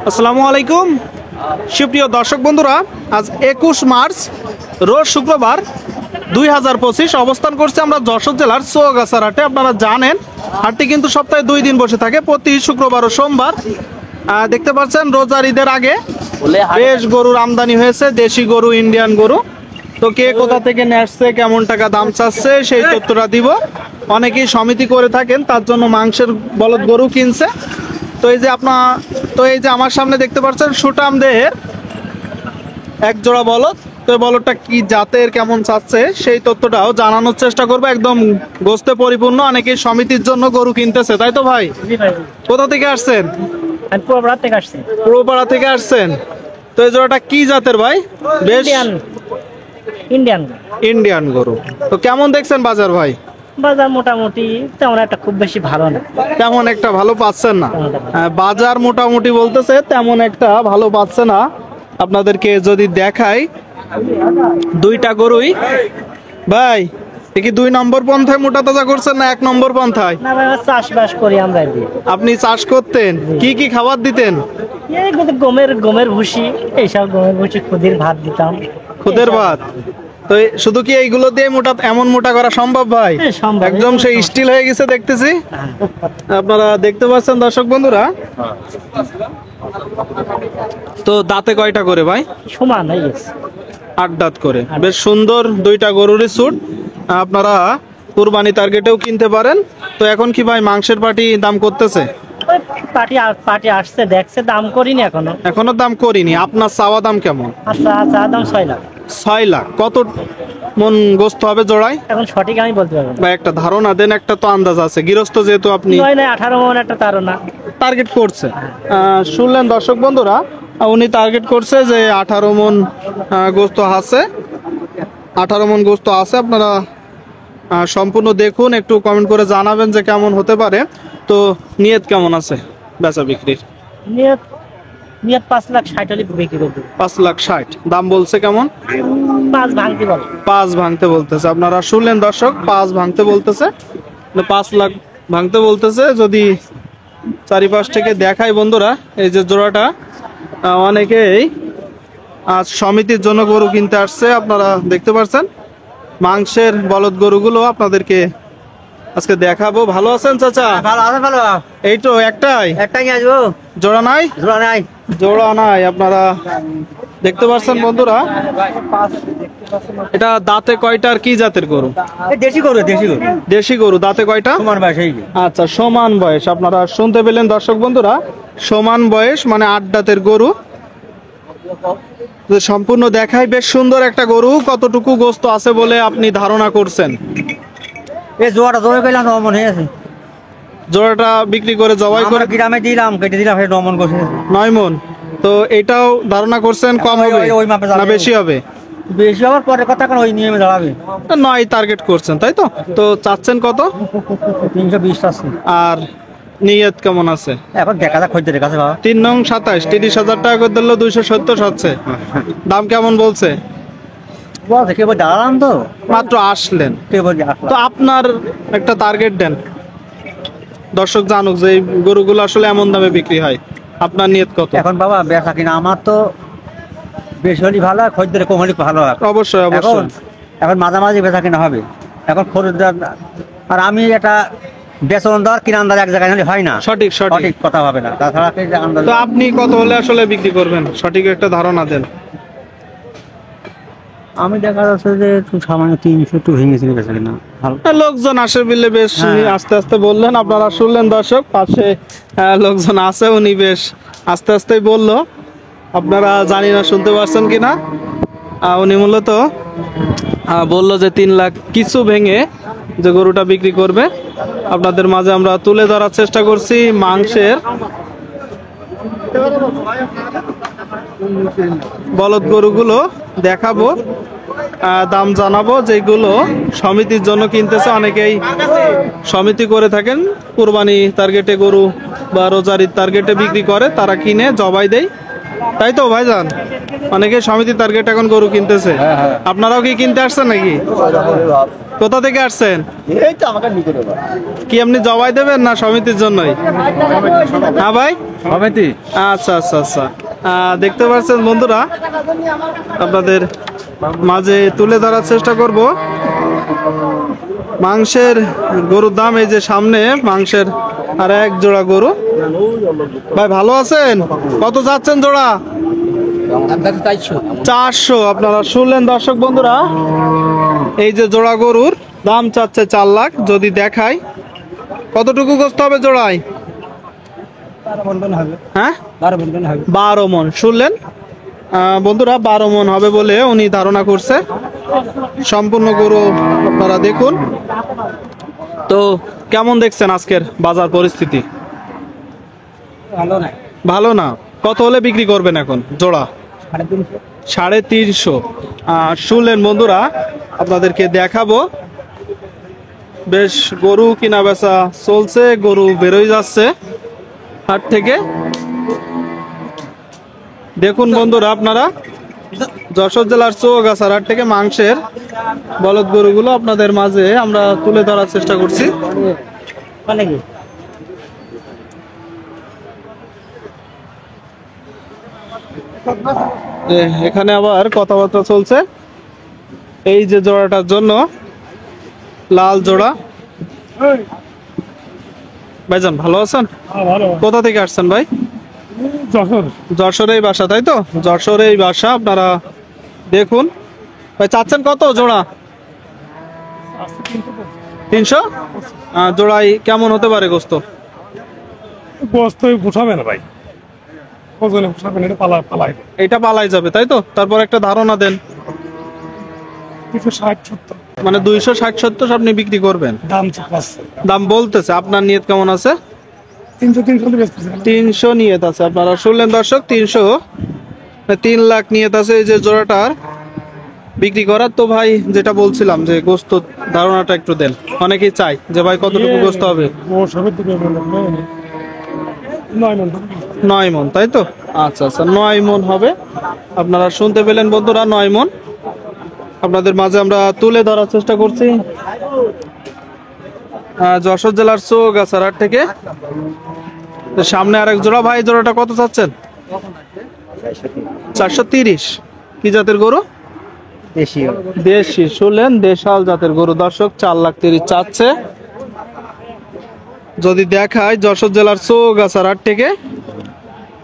আসসালামু আলাইকুম সুপ্রিয় দর্শক বন্ধুরা, আজ 21 মার্চ রোজ শুক্রবার 2025 অবস্থান করছে আমরা যশোর জেলার চৌগাছার হাটে। আপনারা জানেন হাটটি কিন্তু সপ্তাহে 2 দিন বসে থাকে, প্রতি শুক্রবার ও সোমবার। দেখতে পাচ্ছেন রোজার ঈদের আগে বেশ গরুর আমদানি হয়েছে, দেশি গরু, ইন্ডিয়ান গরু। তো কে কোথা থেকে নিয়ে আসছে, কেমন টাকা দাম চাচ্ছে সেই তথ্যটা দিব। অনেকেই সমিতি করে থাকেন, তার জন্য মাংসের বলদ গরু কিনছে। তো এই যে আমার সামনে দেখতে পাচ্ছেন সুটাম দেহের এক জোড়া বলদ। তো এই বলদটা কি জাতের, কেমন চাচ্ছে সেই তথ্যটাও জানানোর চেষ্টা করবো। একদম গোস্তে পরিপূর্ণ, অনেকেই সমিতির জন্য গরু কিনতেছে, তাই তো ভাই? কোথা থেকে আসছেন? পুরোপাড়া থেকে আসছি। পুরোপাড়া থেকে আসছেন। তো এই জোড়াটা কি জাতের ভাই? বেশ ইন্ডিয়ান গরু। তো কেমন দেখছেন বাজার ভাই? বাজার মোটামুটি তেমন একটা খুব বেশি ভালো না। তেমন একটা ভালো পাচ্ছেন না? বাজার মোটামুটি বলতেছে, তেমন একটা ভালো পাচ্ছে না। আপনাদেরকে যদি দেখাই দুইটা গরুই ভাই, কি 2 নম্বর পন্থায় মোটা তাজা করছেন না 1 নম্বর পন্থায়? না ভাই, চাষবাস করি আমরা। আপনি চাষ করতেন, কি কি খাবার দিতেন? এই গমের ভুসি, এইসব গমের ভুসি, খুদের ভাত দিতাম। খুদের ভাত? তো শুধু কি এইগুলো দিয়ে এমন মোটা করা সম্ভব ভাই? সম্ভব। একদম সেই স্টিল হয়ে গেছে দেখতেছি। আপনারা দেখতে পাচ্ছেন দর্শক বন্ধুরা। তো দাঁতে কয়টা করে ভাই? সমান হয়ে গেছে। 8 দাঁত করে। বেশ সুন্দর দুইটা গরুরই সুট। আপনারা কুরবানি টার্গেটেও কিনতে পারেন। তো এখন কি ভাই মাংসের পাটি দাম করতেছে? পাটি আসছে, দেখছে, দাম করিনি এখনো দাম করিনি। আপনার চাওয়া দাম কেমন? আচ্ছা, দাম 6 লাখ। 6 লাখ। কত মন গোস্ত হবে জোড়ায়? এখন সঠিক আমি বলতে পারবো না ভাই, একটা ধারণা দেন, একটা তো আন্দাজ আছে। গৃহস্থ যেহেতু আপনি। 18 মন একটা ধারণা টার্গেট করছে। শুনলেন দর্শক বন্ধুরা, উনি টার্গেট করছে যে 18 মন গোস্ত আছে। 18 মন গোস্ত আছে। আপনারা সম্পূর্ণ দেখুন, একটু কমেন্ট করে জানাবেন যে কেমন হতে পারে। তো নিয়ত কেমন আছে বেচা বিক্রির? নিয়ত 5,60,000 হলে বিক্রি করবো। 5,60,000 দাম বলছে কেমন? 5 ভাঙতে বলে। 5 ভাঙতে বলতেছে। আপনারা শুনলেন দর্শক, 5 ভাঙতে বলতেছে, 5 লাখ ভাঙতে বলতেছে। যদি চারিপাশ থেকে দেখাই বন্ধুরা, এই যে জোড়াটা অনেকেই আজ সমিতির জন্য গরু কিনতে আসছে। আপনারা দেখতে পাচ্ছেন মাংসের বলদ গরুগুলো আপনাদেরকে আজকে দেখাবো। ভালো আছেন চাচা? ভালো আছে, ভালো। এই তো একটাই নিয়ে আসবো। জোড়া নাই? জোড়া নাই। আপনারা দেখতে পাচ্ছেন বন্ধুরা, এটা দাঁতে কয়টার, কি জাতের গরু? দেশি গরু। দেশি গরু। দাঁতে কয়টা? সমান বয়স। আচ্ছা, সমান বয়স। আপনারা শুনতে পেলেন দর্শক বন্ধুরা, সমান বয়স মানে 8 দাঁতের গরু। সম্পূর্ণ দেখাই। বেশ সুন্দর একটা গরু। কতটুকু গোস্ত আছে বলে আপনি ধারণা করছেন? এই জোড়াটা জবাই করলাম, 9 মন হয়ে আছে। জোড়াটা বিক্রি করে জবাই করে গ্রামে দিলাম, কেটে দিলাম, 9 মন গোস্ত। 9 মন। তো এটাও ধারণা করছেন কম হবে না বেশি হবে? বেশি হওয়ার পরে কথা, কারণ ওই নিয়মে দাঁড়াবে। 9 টার্গেট করছেন, তাই তো? তো চাচ্ছেন কত? 320 আছে। আর নিয়ত কেমন আছে? এখন দেখা যাক খদ্দের কাছে। 3 নং 27, 30,000 টাকা করে দিল, 270 হচ্ছে। দাম কেমন বলছে? বলছে কেবল দাঁড়ালাম তো, মাত্র আসলেন। কেবল। তো আপনার একটা টার্গেট দেন, দর্শক জানুক যে এই গরুগুলো আসলে এমন দামে বিক্রি হয়। আপনার নিয়ত কত? এখন বাবা বেচা কিনা আমার তো বেশি হলে ভালো, খদ্দের কম হলে ভালো। অবশ্যই অবশ্যই। এখন মাঝামাঝি বেচা কিনা হবে। এখন খরিদ্দার আর আমি একটা বেচনদার কিনান্দার এক জায়গায় হলে হয় না। সঠিক কথা হবে না। তাছাড়া তো আপনি কত হলে আসলে বিক্রি করবেন, সঠিক একটা ধারণা দেন। আমি দেখা যাচ্ছে যে সামান্য 300 একটু ভেঙেছি বেচা কিনা। লোকজন আসে বিলে বেশ আস্তে আস্তে বললেন। আপনারা শুনলেন দর্শক, পাশে লোকজন আছে, উনি বেশ আস্তে আস্তেই বললো। আপনারা জানি না শুনতে পাচ্ছেন কিনা। উনি মূলত বললো যে 3 লাখ কিছু ভেঙে যে গরুটা বিক্রি করবে। আপনাদের মাঝে আমরা তুলে ধরার চেষ্টা করছি মাংসের বলদ গরুগুলো দেখাবো, দাম জানাবো। যেগুলো সমিতির জন্য কিনতেছে, অনেকেই সমিতি করে থাকেন, কুরবানি টার্গেটে গরু বা রোজারির টার্গেটে বিক্রি করে, তারা কিনে জবাই দেয়, তাই তো ভাইজান? অনেকে সমিতি টার্গেট এখন গরু কিনতেছে। আপনারাও কি কিনতে আসছেন নাকি? কোথা থেকে আসছেন? এই তো আমাকে নিকটে কি আপনি জবাই দেবেন না সমিতির জন্যই? হ্যাঁ ভাই, সমিতি। আচ্ছা আচ্ছা আচ্ছা। দেখতে পাচ্ছেন বন্ধুরা, আপনাদের মাঝে তুলে ধরার চেষ্টা করব মাংসের গরুর দাম। এই যে সামনে মাংসের আর এক জোড়া গরু। ভাই ভালো আছেন? কত যাচ্ছেন জোড়া? 400। আপনারা শুনলেন দর্শক বন্ধুরা, এই যে জোড়া গরুর দাম চাচ্ছে 4 লাখ। যদি দেখাই কতটুকু গোস্ত হবে জোড়ায়? হ্যাঁ, 12 মন। শুনলেন বন্ধুরা, 12 মন হবে বলে উনি ধারণা করছে। সম্পূর্ণ গরু আপনারা দেখুন। তো কেমন দেখছেন আজকের বাজার পরিস্থিতি? ভালো না। কত হলে বিক্রি করবেন এখন জোড়া? 350। শুনলেন বন্ধুরা, আপনাদেরকে দেখাবো। বেশ গরু কিনা বেচা চলছে, গরু বেরোই যাচ্ছে হাট থেকে। দেখুন বন্ধুরা, আপনারা যশোর জেলার চৌগাছার হাট থেকে মাংসের বলদ গরুগুলো আপনাদের মাঝে আমরা তুলে ধরার চেষ্টা করছি। এখানে আবার কথাবার্তা চলছে এই যে জোড়াটার জন্য, লাল জোড়া। ভাইজান ভালো আছেন? কোথা থেকে আসছেন ভাই? যশোরেই বাসা, তাই তো? যশোরেই বাসা। আপনারা দেখুন ভাই, চাচ্ছেন কত জোড়া? 300। জোড়াই কেমন হতে পারে গোস্ত? গোস্ত পোষাবে না ভাই, ওজনে পোষাবে না, এটা পালাই এটা পালাই যাবে, তাই তো? তারপর একটা ধারণা দেন। 260-70 মানে 260-70 আপনি বিক্রি করবেন? দাম চাচ্ছে, দাম বলতেছে। আপনার নিয়ত কেমন আছে? 300 বেচতেছে। 300 নিয়ত আছে। আপনারা শুনলেন দর্শক, 300, 3 লাখ নিয়ত আছে এই যে জোড়াটার বিক্রি করার। তো ভাই যেটা বলছিলাম যে গোস্ত ধারণাটা একটু দেন। অনেকেই চাই যে ভাই কতটুকু গোস্ত হবে? ও সবের দিকে 9 মণ। 9 মণ, তাই তো? আচ্ছা আচ্ছা, 9 মণ হবে। আপনারা শুনতে পেলেন বন্ধুরা, 9 মণ আপনাদের মাঝে আমরা তুলে ধরার চেষ্টা করছি যশোর জেলার চৌগাছার হাট থেকে। তো সামনে আরেক জোড়া। ভাই জোড়াটা কত চাচ্ছেন? 430। কি জাতের গরু? দেশি। শুনলেন, দেশাল জাতের গরু দর্শক। 4,30,000 চাচ্ছে। যদি দেখায় যশোর জেলার চৌগাছার হাট থেকে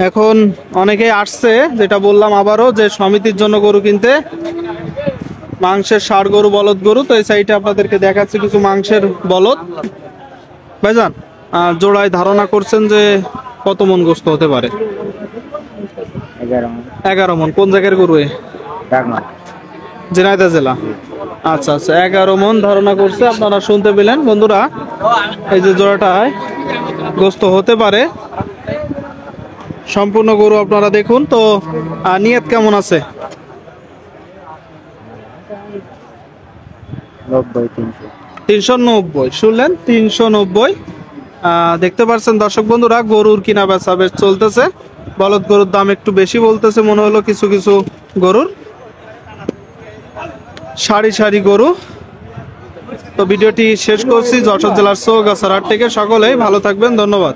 এখন অনেকেই আসছে, যেটা বললাম আবারও, যে সমিতির জন্য গরু কিনতে, মাংসের ষাঁড় গরু, বলদ গরু। তো এই সাইডে আপনাদেরকে দেখাচ্ছি কিছু মাংসের বলদ। ভাইজান জোড়ায় ধারণা করছেন যে কত মন গোস্ত হতে পারে? 11 মন। কোন জায়গার গরু? ঝিনাইদহ জেলা। আচ্ছা আচ্ছা, 11 মন ধারণা করছে। আপনারা শুনতে পেলেন বন্ধুরা, এই যে জোড়াটায় গোস্ত হতে পারে। সম্পূর্ণ গরু আপনারা দেখুন। তো নিয়ত কেমন আছে? 390। শুনলেন, 390। দেখতে পাচ্ছেন দর্শক বন্ধুরা, গরুর কিনা বেচা বেশ চলতেছে। বলদ গরুর দাম একটু বেশি বলতেছে মনে হলো কিছু কিছু গরুর। সারি সারি গরু। তো ভিডিওটি শেষ করছি যশোর জেলার চৌগাছার হাট থেকে। সকলেই ভালো থাকবেন, ধন্যবাদ।